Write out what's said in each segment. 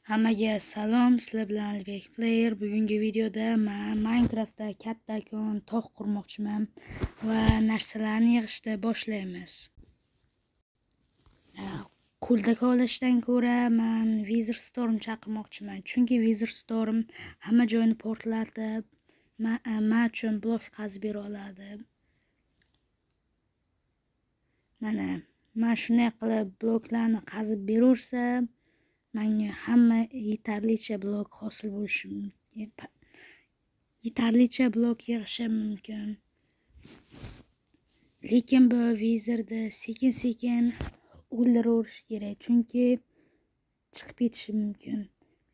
Hammaga salom, sizlar bilan Alibek Player. Bugungi videoda men Minecraftda katta tog' qurmoqchiman va narsalarni yig'ishda boshlaymiz. Qo'lda kovlashdan ko'ra men Wither Storm chaqirmoqchiman, chunki Wither Storm hamma joyni portlatib, men uchun blok qazib bera oladi. Mana men shunday qilib bloklarni qazib beraversa, menga hamma yetarlicha blok hosil bo'lishi mumkin. Yetarlicha blok yig'ishim mumkin. Lekin bu Wither'da sekin-sekin o'ldiraverish kerak, chunki chiqib ketishi mumkin.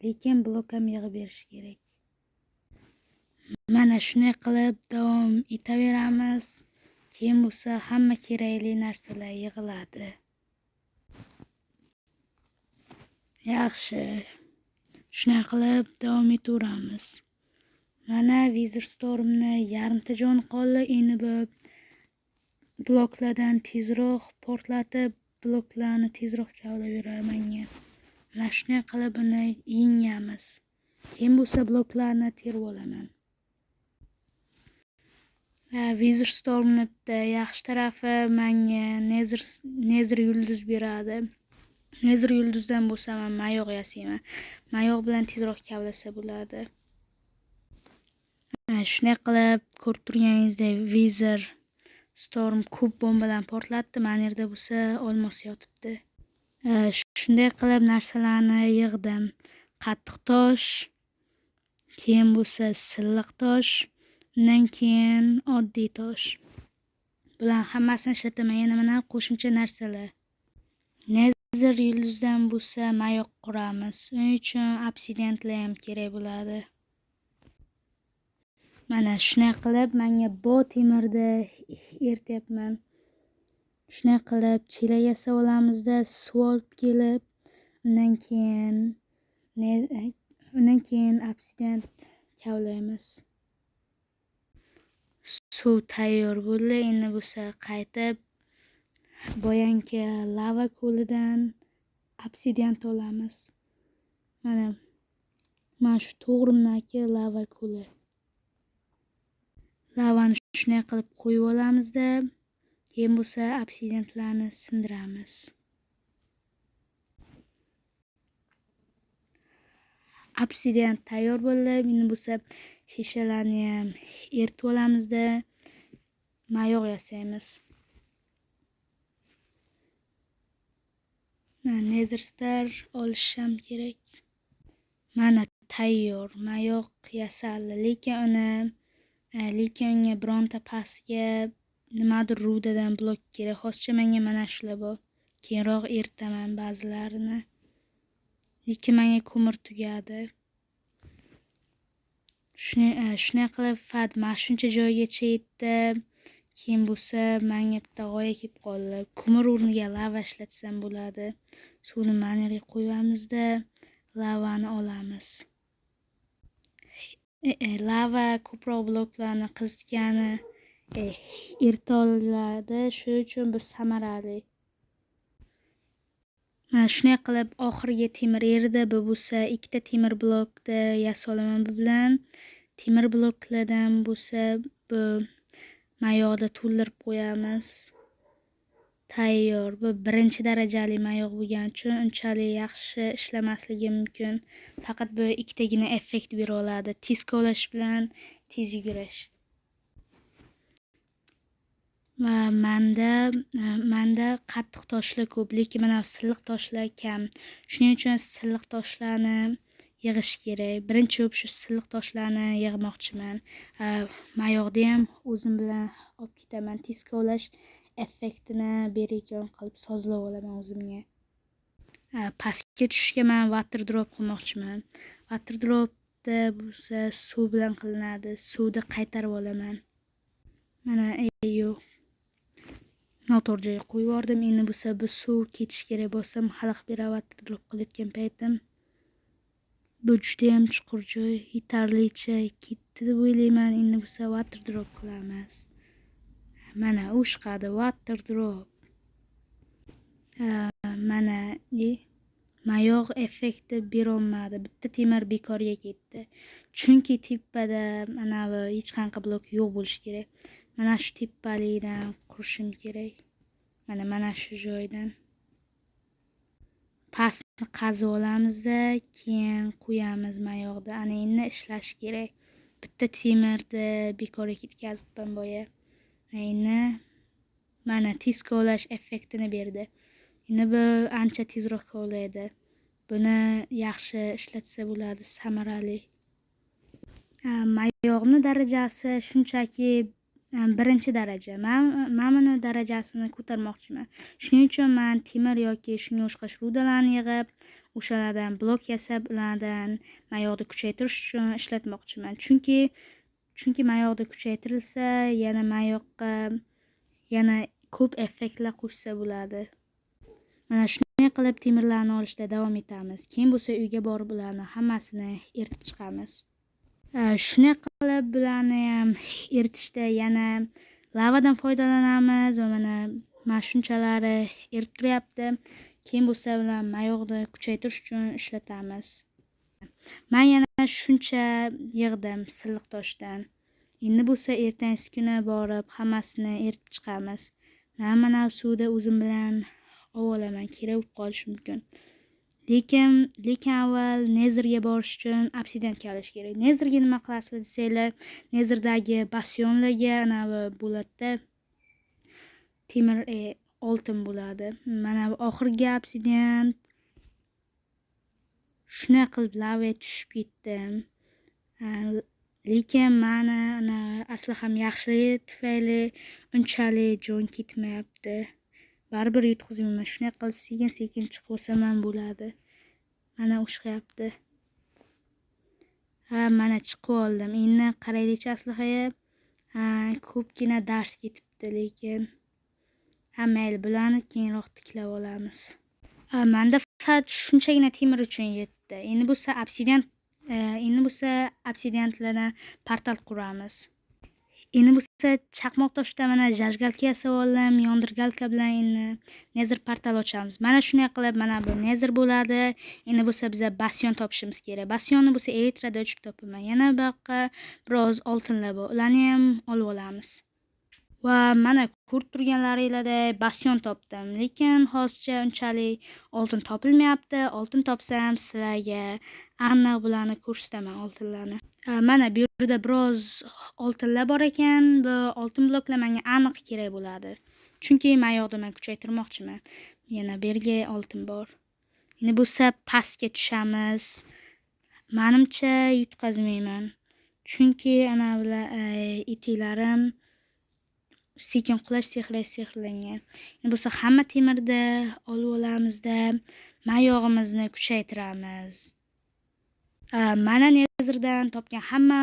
Lekin blok ham yig'ib berish kerak. Mana shunday qilib davom etaveramiz. Keyin bo'lsa hamma kerakli narsalar yig'iladi. Yaxshi. Shunday qilib davom etaveramiz. Mana Wither Stormni yarimta jon qoldi. Endi bu bloklardan tezroq portlatib, bloklarni tezroq kavlayveradi menga. Mana shunday qilib uni yengamiz. Keyin bo'lsa bloklarni terib olaman. Wither Stormni bitta yaxshi tarafi menga Nether yulduz beradi. Nether yulduzdan bo'lsa men mayoq yasayman. Mayoq bilan tezroq kavlasa bo'ladi. Shunday qilib ko'rib turganingizdek Wither Storm ko'p bombadan portlatdi. Mana yerda bo'lsa olmos yotibdi. Shunday qilib narsalarni yig'dim. Qattiq tosh, keyin bo'lsa silliq tosh, undan keyin oddiy tosh. Bular hammasini ishlataman. Yana mana qo'shimcha narsalar. Nether yulduzdan bo'lsa mayoq quramiz. Uning uchun obsidianlar ham kerak bo'ladi. Mana shunday qilib menga bo temirni ertyapman. Shunday qilib chelak yasab olamizda, suv olib kelib, undan keyin obsidian kavlaymiz. Suv tayyor bo'ldi. Endi bo'lsa qaytib boyangi lava ko'lidan obsidian olamiz. Mana shu to'g'rimdagi lava ko'li. Lavani shunday qilib qo'yib olamizda, keyin bo'lsa obsidianlarni sindiramiz. Obsidian tayyor bo'ldi. Endi bo'lsa shishalarni ham eritib olamizda, mayoq yasaymiz. Nether star olishim kerak. Mana tayyor mayoq yasaldi, lekin unga bironta pastga nimadir rudadan blok kerak. Hozircha menga mana shular bor. Keyinroq eritaman ba'zilarini. Lekin menga ko'mir tugadi. Shunday qilib mana shuncha joygacha yetdi. Keyin bo'lsa menga bitta g'oya kelib qoldi. Ko'mir o'rniga lava ishlatsam bo'ladi. Suvni mana yerga qo'yamizda, lavani olamiz. Lava ko'proq bloklarni qizitgani erita oladi. Shuning uchun bu samarali. Mana shunday qilib oxirgi temir eridi. Bu bo'lsa ikkita temir blokda yasab olaman. Bu bilan temir bloklardan bo'lsa bu mayoqda to'ldirib qo'yamiz. Tayyor. Bu birinchi darajali mayoq bo'lgani uchun unchalik yaxshi ishlamasligi mumkin. Faqat bu ikkitagina effekt bera oladi. Tez kovlash bilan tez yugurish. Va menda qattiq toshlar ko'p, lekin mana silliq toshlar kam. Shuning uchun silliq toshlarni yig'ish kerak. Birinchi bo'lib shu silliq toshlarni yig'moqchiman. Mayoqni ham o'zim bilan olib ketaman. Tez kovlash effektini beradigan qilib sozlab olaman o'zimga. Pastga tushishga men water drop qilmoqchiman. Water dropda bo'lsa suv bilan qilinadi. Suvni qaytarib olaman. Mana yo'q. Noto'g'ri joyga qo'yib yubordim. Endi bo'lsa bu suv ketish kerak bo'lsam xalaq bera water drop qilayotgan paytim. Bu juda ham chuqur joy. Yetarlicha ketdi deb o'ylayman. Endi bo'lsa water drop qilamiz. Mana u chiqadi water drop. mayoq effekti berolmadi. Bitta temir bekorga ketdi. Chunki tepada anavi hech qanaqa blok yo'q bo'lishi kerak. Mana shu tepalikdan qurishim kerak. Mana shu joydan. Pastni qazib olamizda, keyin qo'yamiz mayoqni. Ana endi ishlash kerak. Bitta temirni bekorga ketkazibman boya. Endi mana tez kovlash effektini berdi. Endi bu ancha tezroq kovlaydi. Buni yaxshi ishlatsa bo'ladi, samarali. Mayoqni darajasi shunchaki birinchi daraja. Men buni darajasini ko'tarmoqchiman. Shuning uchun men temir yoki shunga o'xshash rudalarni yig'ib, o'shalardan blok yasab, ulardan mayoqni kuchaytirish uchun ishlatmoqchiman. Chunki mayoqni kuchaytirilsa, yana mayoqqa yana ko'p effektlar qo'shsa bo'ladi. Mana shunday qilib temirlarni olishda davom etamiz. Keyin bo'lsa uyga borib ularni hammasini eritib chiqamiz. Shunday qilib bularni ham eritishda yana lavadan foydalanamiz va mana shunchalari eritib turyapti. Keyin bo'lsa bular mayoqni kuchaytirish uchun ishlatamiz. Men yana shuncha yig'dim silliq toshdan. Endi bo'lsa ertangi kuni borib hammasini eritib chiqamiz. Men mana suvda o'zim bilan olaman, kerak bo'lib qolishi mumkin. Lekin avval nezerga borish uchun obsidian kalish kerak. Nezerga nima qilasizlar desanglar, nezerdagi bastionlarga anavi bo'ladi-da, temir oltin bo'ladi. Mana bu oxirgi obsidian shunday qilib lavaga tushib ketdim. Lekin meni aslaham yaxshiligi tufayli unchalik jon ketmayapti. Baribir yutqizmayman. Shunday qilib sekin-sekin chiqib olsam ham bo'ladi. Mana o'xshayapti. Mana chiqib oldim. Endi qaraylikchi aslahaga. Ko'pgina dars ketibdi, lekin mayli, bularni keyinroq tiklab olamiz. Menda faqat shunchagina temir uchun yetdi. Endi bo'lsa obsidianlardan portal quramiz. Endi bo'lsa chaqmoq toshdan mana jajgalka yasab oldim, yondirgalka bilan endi nezer portal ochamiz. Mana shunday qilib mana bu nezer bo'ladi. Endi bo'lsa biza bastion topishimiz kerak. Bastionni bo'lsa elektrada o'chib topaman. Yana bu yoqqa biroz oltinlar bor. Ularni ham olib olamiz. Va mana ko'rib turganlaringlardek bastion topdim. Lekin hozircha unchalik oltin topilmayapti. Oltin topsam sizlarga aniq bularni ko'rsataman, oltinlarni. Mana bu yerda biroz oltinlar bor ekan. Bu oltin bloklar menga aniq kerak bo'ladi. Chunki mayoqni men kuchaytirmoqchiman. Yana bu yerga oltin bor. Endi bo'lsa pastga tushamiz. Menimcha yutqazmayman. Chunki ana bular etiklarim sekin qulash sehrlangan. Endi bo'lsa hamma temirni olib olamizda, mayog'imizni kuchaytiramiz. Mana nezerdan topgan hamma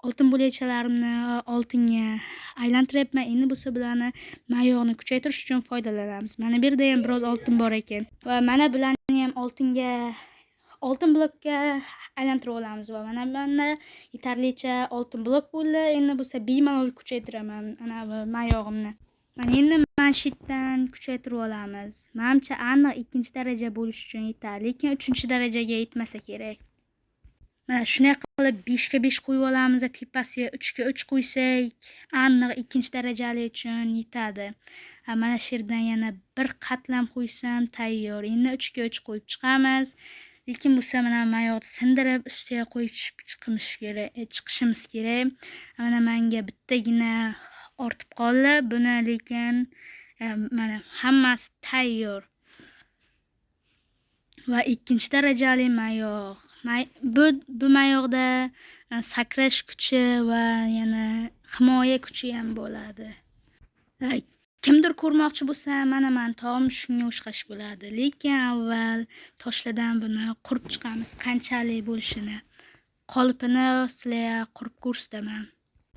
oltin bo'lakchalarimni oltinga aylantiryapman. Endi bo'lsa bularni mayoqni kuchaytirish uchun foydalanamiz. Mana bu yerda ham biroz oltin bor ekan. Va mana bularni ham oltin blokka aylantirib olamiz. Va mana bunda yetarlicha oltin blok bo'ldi. Endi bo'lsa bemalol kuchaytiraman ana bu mayog'imni. Mana endi manshitdan kuchaytirib olamiz. Menimcha aniq 2-daraja bo'lish uchun yetadi, lekin 3-darajaga yetmasa kerak. Mana shunday qilib 5 ga 5 qo'yib olamiz. Tepasiga 3 ga 3 qo'ysak, aniq 2-darajali uchun yetadi. Mana shu yerdan yana bir qatlam qo'ysam tayyor. Endi 3 ga 3 qo'yib chiqamiz. Lekin bo'lsa mana mayoqni sindirib ustiga qo'yib chiqishimiz kerak. Mana menga bittagina ortib qoldi. Buni lekin mana hammasi tayyor. Va 2-darajali mayoq. Bu mayoqda sakrash kuchi va yana himoya kuchi ham bo'ladi. Kimdir ko'rmoqchi bo'lsa, mana men tom shunga o'xshash bo'ladi. Lekin avval toshlardan buni qurib chiqamiz, qanchalik bo'lishini. Qolipini sizlarga qurib ko'rsataman.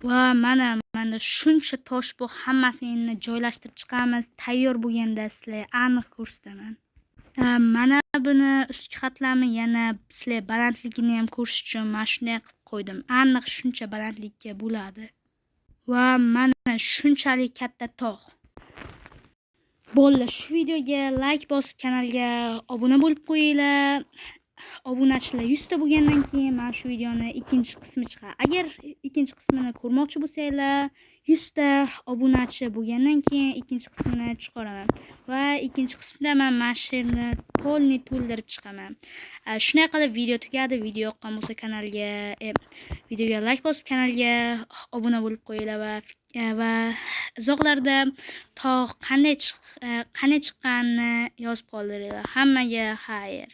Va mana menda shuncha tosh bu hammasini endi joylashtirib chiqamiz. Tayyor bo'lganda sizlarga aniq ko'rsataman. Mana buni ustki qatlamni yana sizlar balandligini ham ko'rish uchun men shunday qilib qo'ydim. Aniq shuncha balandlikka bo'ladi. Va mana shunchalik katta tog'. Bo'ldi, shu videoga like bosib kanalga obuna bo'lib qo'yinglar. Obunachilar 100 ta bo'lgandan keyin mana shu videoni ikkinchi qismi chiqadi. Agar ikkinchi qismini ko'rmoqchi bo'lsanglar, 100 ta obunachi bo'lgandan keyin ikkinchi qismini chiqaraman va ikkinchi qismda men mana shu yerni polniy to'ldirib chiqaman. Shunday qilib video tugadi. Video yoqqan bo'lsa videoga like bosib kanalga obuna bo'lib qo'yinglar va izohlarda tog' qanday chiqqanini yozib qoldiringlar. Hammaga xayr.